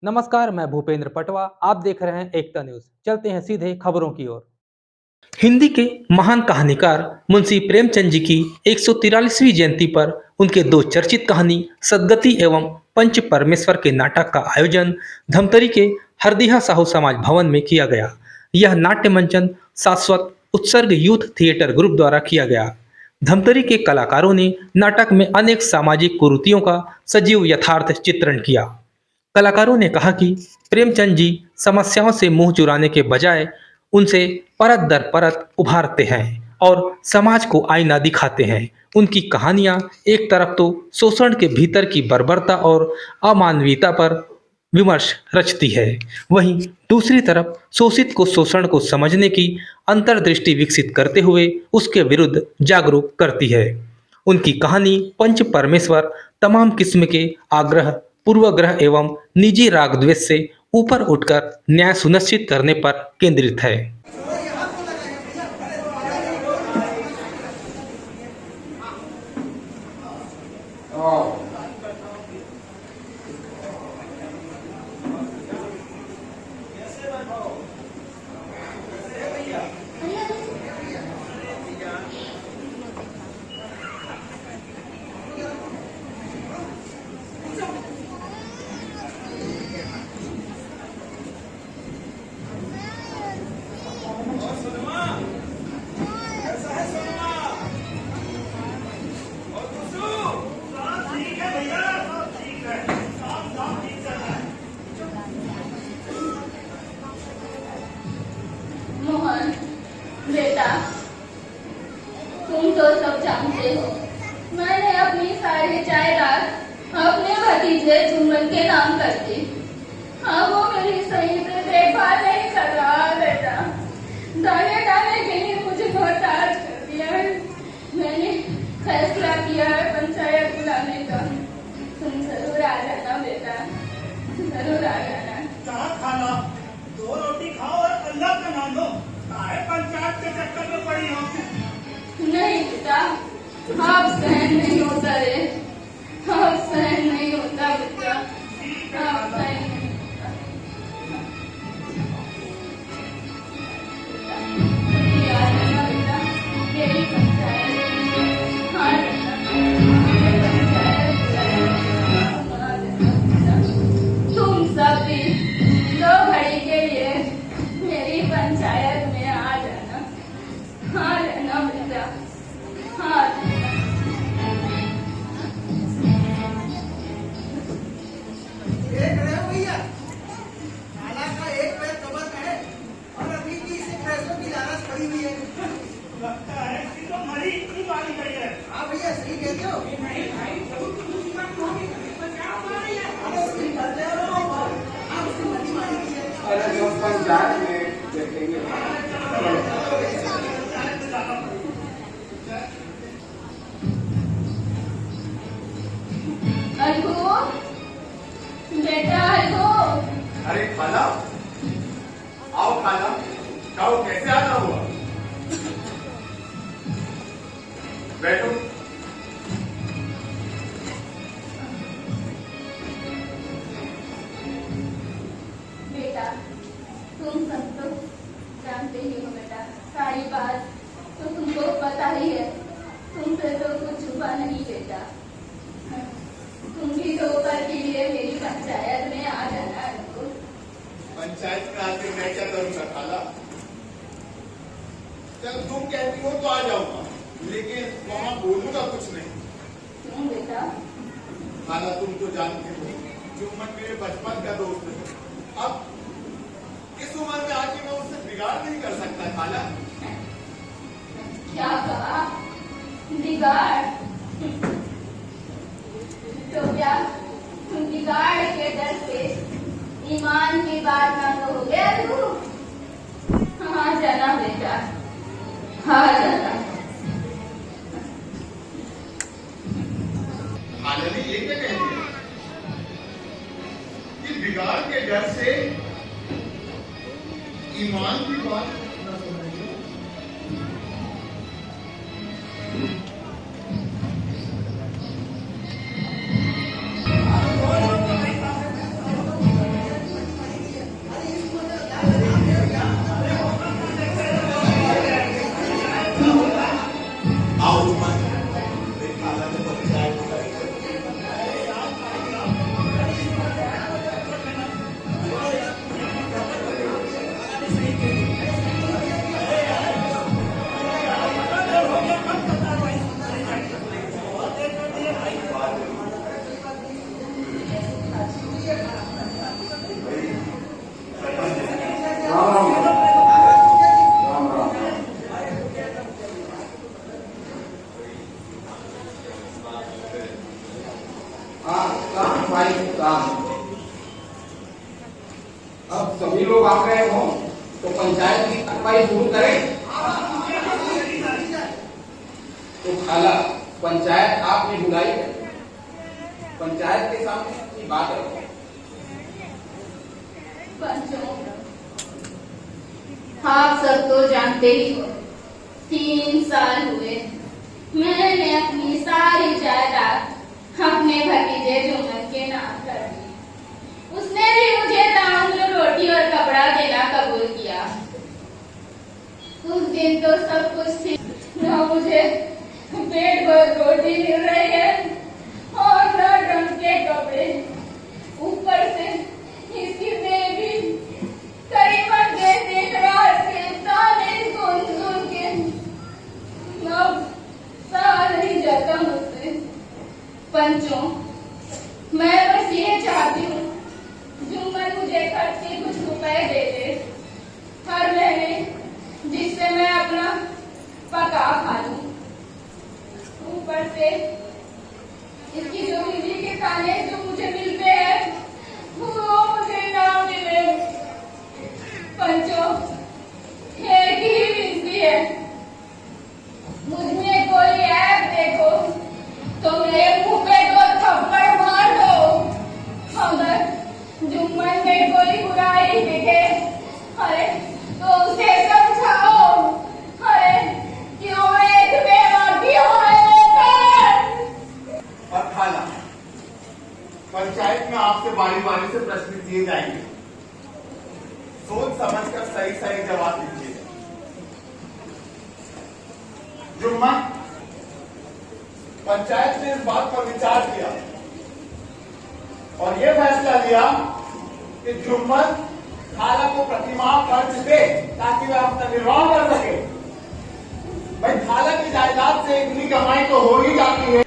नमस्कार, मैं भूपेंद्र पटवा। आप देख रहे हैं एकता न्यूज। चलते हैं सीधे खबरों की ओर। हिंदी के महान कहानीकार मुंशी प्रेमचंद जी की 143वीं जयंती पर उनके दो चर्चित कहानी सदगति एवं पंच परमेश्वर के नाटक का आयोजन धमतरी के हरदिहा साहू समाज भवन में किया गया। यह नाट्य मंचन शाश्वत उत्सर्ग यूथ थिएटर ग्रुप द्वारा किया गया। धमतरी के कलाकारों ने नाटक में अनेक सामाजिक कुरीतियों का सजीव यथार्थ चित्रण किया। कलाकारों ने कहा कि प्रेमचंद जी समस्याओं से मुंह चुराने के बजाय उनसे परत दर परत उभारते हैं और समाज को आईना दिखाते हैं। उनकी कहानियां एक तरफ तो शोषण के भीतर की बर्बरता और अमानवीयता पर विमर्श रचती है, वहीं दूसरी तरफ शोषित को शोषण को समझने की अंतर्दृष्टि विकसित करते हुए उसके विरुद्ध जागरूक करती है। उनकी कहानी पंच परमेश्वर तमाम किस्म के आग्रह, पूर्वग्रह एवं निजी राग द्वेष से ऊपर उठकर न्याय सुनिश्चित करने पर केंद्रित है। मोहन बेटा, तुम तो सब जानते हो, मैंने अपनी 4.5 लाख अपने भतीजे जुम्मन के नाम कर दी। हाँ, वो मेरी सही से देखभाल नहीं कर रहा बेटा। दाने डालने के लिए मुझे मोहताज कर दिया है। मैंने फैसला किया है पंचायत बुलाने का। तुम जरूर आ जाना बेटा, जरूर आ जाना। कहाँ खाना, 2 रोटी खाओ और अल्लाह का नाम लो। पंचायत के चक्कर में पड़ी हो। नहीं बेटा, आप सहन नहीं होता रे, आप सहन नहीं होता बेटा, आप सहन नहीं होता। याद है ना बेटा, यही पंचायत। हाँ बेटा, तुम सब भी 2 घड़ी के लिए मेरी पंचायत में आ जाना। हाँ रहना बेटा, हाँ रहना। देख रहे हो भैया, खाना का एक पैर कबर का है और अभी भी इसे पैसों की लालच पड़ी हुई है। लगता है कि तो मरी इतनी मारी गई है। हाँ भैया, सही कहते हो। नहीं भाई, अरे उसकी करते हो, आप उसकी मरी मारी गई है। अरे जो पंचायत में देखेंगे। अलगू बेटा, अलगू। अरे खाला, आओ खाला, कहो कैसे आना हुआ? बैठो। बेटा, तुम सब तो जानते ही हो बेटा, सारी बात तो तुमको पता ही है। तुमसे तो कुछ छुपा नहीं बेटा। तुम भी तो ऊपर के लिए मेरी पंचायत में आ जाना है। पंचायत में आके मैं क्या करूंगा खाला? चल तुम कहती हो तो आ जाऊंगा, लेकिन वहां बोलूंगा कुछ नहीं। क्यों बेटा? खाला तुम तो जानते हो, जुम्मन मेरे बचपन का दोस्त है। अब इस उम्र में आके मैं उससे बिगाड़ नहीं कर सकता खाला। क्या कहा? बिगाड़? तो क्या तुम बिगाड़ के डर से ईमान की बात ना कहोगे अलगू? हाँ जाना बेटा, हाँ जाना। खाला ने ये क्या कह दिया कि बिगाड़ के डर से ईमान की बात न समझिए। अब सभी लोग आ गए हों तो पंचायत की कार्रवाई शुरू करें। तो खाला पंचायत आपने बुलाई है, पंचायत के सामने की बात रखो। पंचों, आप सब तो जानते ही हो, 3 साल हुए मैंने अपनी सारी जायदाद अपने भतीजे जुम्मन के नाम कर दी। उसने भी मुझे दाम रोटी और कपड़ा देना कबूल किया। उस दिन तो सब कुछ ठीक, न मुझे पेट भर रोटी मिल रही है और न ढंग के कपड़े, ऊपर से इसकी बेबी करीबन 3 रात के ताने सुन के अब सहा नहीं जाता मुझसे। पंचों, मैं बस ये चाहती हूँ जुम्मन मुझे खर्च के कुछ रुपए दे दे हर महीने, जिससे मैं अपना पका खा लूं। ऊपर से इसकी जो बिजली के ताने जो मुझे मिलते हैं वो मुझे ना मिले। पंचों, एक ही विनती है, मुझमें कोई ऐप देखो तो मेरे मुंह पे 2 थप्पड़ मार दो। अगर जुम्मन में कोई बुराई दिखे, अरे तो उसे समझाओ, अरे क्यों एक बेबाकी और खाला पंचायत में आपसे बारी बारी से प्रश्न किए जाएंगे, सोच समझकर सही जवाब दीजिए। जुम्मन, पंचायत ने इस बात पर विचार किया और यह फैसला लिया कि जुम्मन खाला को प्रतिमाह खर्च दे ताकि वह अपना निर्वाह कर सके। भाई खाला की जायदाद से इतनी कमाई तो हो ही जाती है।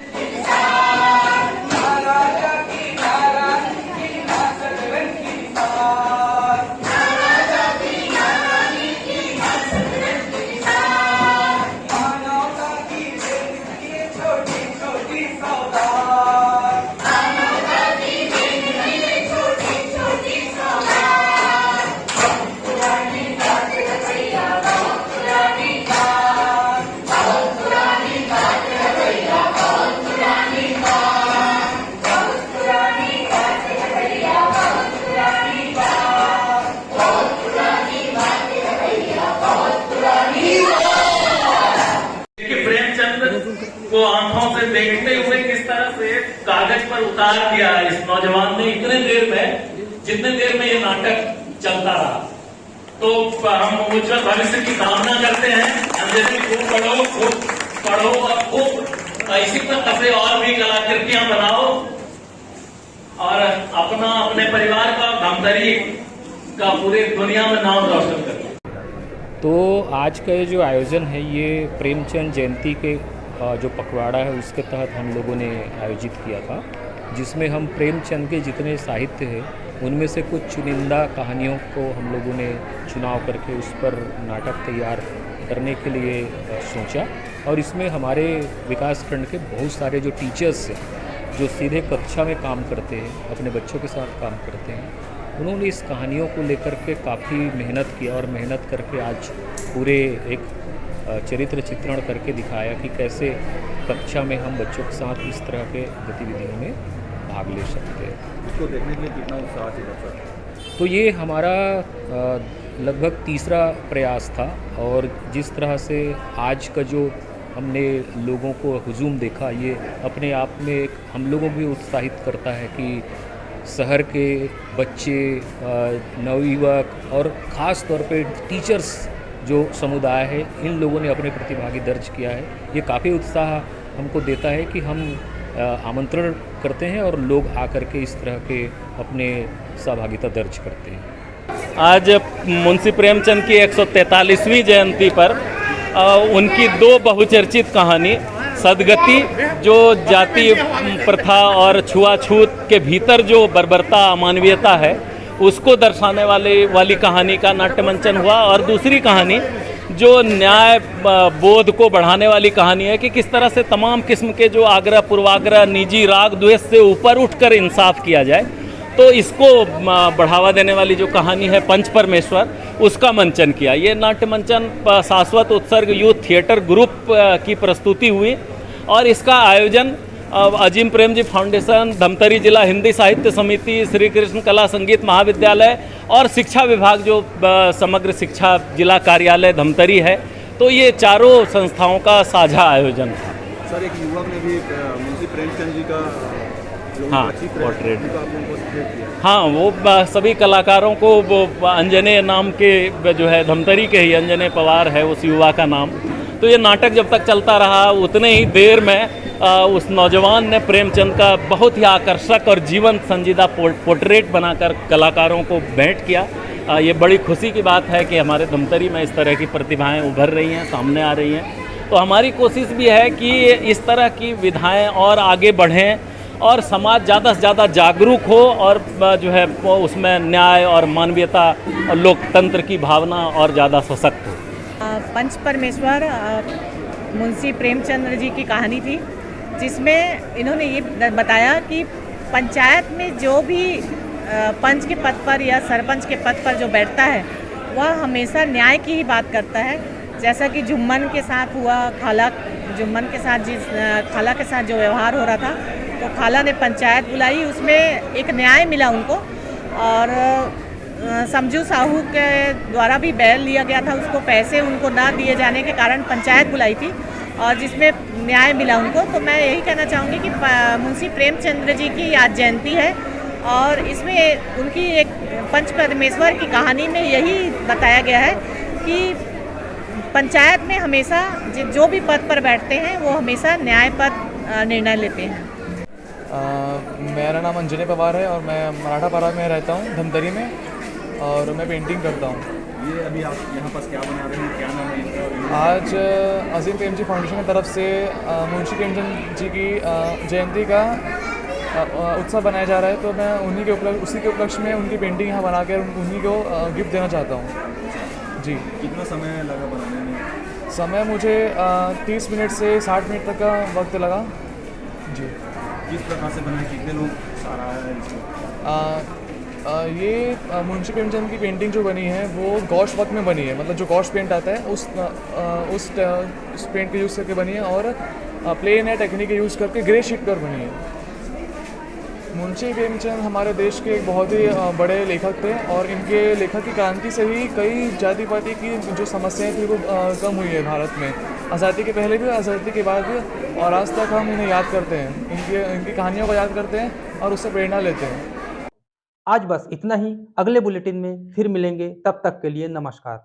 को आंखों से देखते हुए किस तरह से कागज पर उतार दिया इस नौजवान ने इतने देर में, जितने देर में ये नाटक चलता रहा। तो हम उज्जवल भविष्य की कामना करते हैं। अंजलि खूब पढ़ो और खूब इसी तरह से और भी कलाकृतियां बनाओ और अपने परिवार का धमतरी का पूरे दुनिया में नाम रोशन करो। तो आज का ये जो आयोजन है ये प्रेमचंद जयंती के जो पखवाड़ा है उसके तहत हम लोगों ने आयोजित किया था, जिसमें हम प्रेमचंद के जितने साहित्य हैं उनमें से कुछ चुनिंदा कहानियों को हम लोगों ने चुनाव करके उस पर नाटक तैयार करने के लिए सोचा। और इसमें हमारे विकास खंड के बहुत सारे जो टीचर्स हैं जो सीधे कक्षा में काम करते हैं, अपने बच्चों के साथ काम करते हैं, उन्होंने इस कहानियों को लेकर के काफ़ी मेहनत किया और मेहनत करके आज पूरे एक चरित्र चित्रण करके दिखाया कि कैसे कक्षा में हम बच्चों के साथ इस तरह के गतिविधियों में भाग ले सकते हैं। इसको देखने के लिए कितना उत्साह थी? तो ये हमारा लगभग तीसरा प्रयास था और जिस तरह से आज का जो हमने लोगों को हुजूम देखा, ये अपने आप में एक हम लोगों को भी उत्साहित करता है कि शहर के बच्चे, नवयुवक और ख़ास तौर पे टीचर्स जो समुदाय है, इन लोगों ने अपने प्रतिभागी दर्ज किया है। ये काफ़ी उत्साह हमको देता है कि हम आमंत्रण करते हैं और लोग आकर के इस तरह के अपने सहभागिता दर्ज करते हैं। आज मुंशी प्रेमचंद की 143वीं जयंती पर उनकी 2 बहुचर्चित कहानी सदगति, जो जाति प्रथा और छुआछूत के भीतर जो बर्बरता अमानवीयता है उसको दर्शाने वाली कहानी का नाट्य मंचन हुआ, और दूसरी कहानी जो न्याय बोध को बढ़ाने वाली कहानी है कि किस तरह से तमाम किस्म के जो आग्रह पूर्वाग्रह, निजी राग द्वेष से ऊपर उठकर इंसाफ किया जाए, तो इसको बढ़ावा देने वाली जो कहानी है पंच परमेश्वर, उसका मंचन किया। ये नाट्य मंचन शाश्वत उत्सर्ग यूथ थिएटर ग्रुप की प्रस्तुति हुई और इसका आयोजन अजीम प्रेम जी फाउंडेशन, धमतरी जिला हिंदी साहित्य समिति, श्री कृष्ण कला संगीत महाविद्यालय और शिक्षा विभाग जो समग्र शिक्षा जिला कार्यालय धमतरी है, तो ये चारों संस्थाओं का साझा आयोजन था। सर, एक युवक ने भी मुंशी प्रेमचंद जी का हाँ, पोर्ट्रेट किया। हाँ, वो सभी कलाकारों को, वो अंजने नाम के जो है धमतरी के ही अंजने पवार है उस युवा का नाम। तो ये नाटक जब तक चलता रहा उतने ही देर में उस नौजवान ने प्रेमचंद का बहुत ही आकर्षक और जीवंत संजीदा पोर्ट्रेट बनाकर कलाकारों को भेंट किया। ये बड़ी खुशी की बात है कि हमारे धमतरी में इस तरह की प्रतिभाएं उभर रही हैं, सामने आ रही हैं। तो हमारी कोशिश भी है कि इस तरह की विधाएं और आगे बढ़ें और समाज ज़्यादा से ज़्यादा जागरूक हो और जो है उसमें न्याय और मानवीयता और लोकतंत्र की भावना और ज़्यादा सशक्त हो। पंच परमेश्वर मुंशी प्रेमचंद जी की कहानी थी, जिसमें इन्होंने ये बताया कि पंचायत में जो भी पंच के पद पर या सरपंच के पद पर जो बैठता है वह हमेशा न्याय की ही बात करता है। जैसा कि जुम्मन के साथ हुआ, जुम्मन के साथ खाला के साथ जो व्यवहार हो रहा था, तो खाला ने पंचायत बुलाई, उसमें एक न्याय मिला उनको और समझू साहू के द्वारा भी बैल लिया गया था, उसको पैसे उनको ना दिए जाने के कारण पंचायत बुलाई थी और जिसमें न्याय मिला उनको। तो मैं यही कहना चाहूँगी कि मुंशी प्रेमचंद्र जी की आज जयंती है और इसमें उनकी एक पंच परमेश्वर की कहानी में यही बताया गया है कि पंचायत में हमेशा जो भी पद पर बैठते हैं वो हमेशा न्याय पर निर्णय लेते हैं। मेरा नाम अंजने पवार है और मैं मराठापारा में रहता हूँ, धमतरी में, और मैं पेंटिंग करता हूँ। ये अभी आप यहाँ पास क्या बना रहे हैं, क्या नाम है इनका? आज अजीम प्रेम जी फाउंडेशन की तरफ से मुंशी प्रेमचंद जी की जयंती का उत्सव बनाया जा रहा है, तो मैं उसी के उपलक्ष्य में उनकी पेंटिंग यहाँ बनाकर उन्हीं को गिफ्ट देना चाहता हूँ जी। कितना समय लगा बनाने में? समय मुझे 30 मिनट से 60 मिनट तक का वक्त लगा जी। किस प्रकार से बनाए, कितने लोग सारा है इसमें? ये मुंशी प्रेमचंद की पेंटिंग जो बनी है वो गॉश वर्क में बनी है, मतलब जो गॉश पेंट आता है उस पेंट के यूज़ करके बनी है और प्लेन है टेक्निक के यूज़ करके ग्रे शीट पर बनी है। मुंशी प्रेमचंद हमारे देश के एक बहुत ही बड़े लेखक थे और इनके लेखक की क्रांति से ही कई जाति पाति की जो समस्याएं थी वो कम हुई है भारत में, आज़ादी के पहले भी, आज़ादी के बाद भी, और आज तक हम इन्हें याद करते हैं, इनकी कहानियों को याद करते हैं और उससे प्रेरणा लेते हैं। आज बस इतना ही। अगले बुलेटिन में फिर मिलेंगे, तब तक के लिए नमस्कार।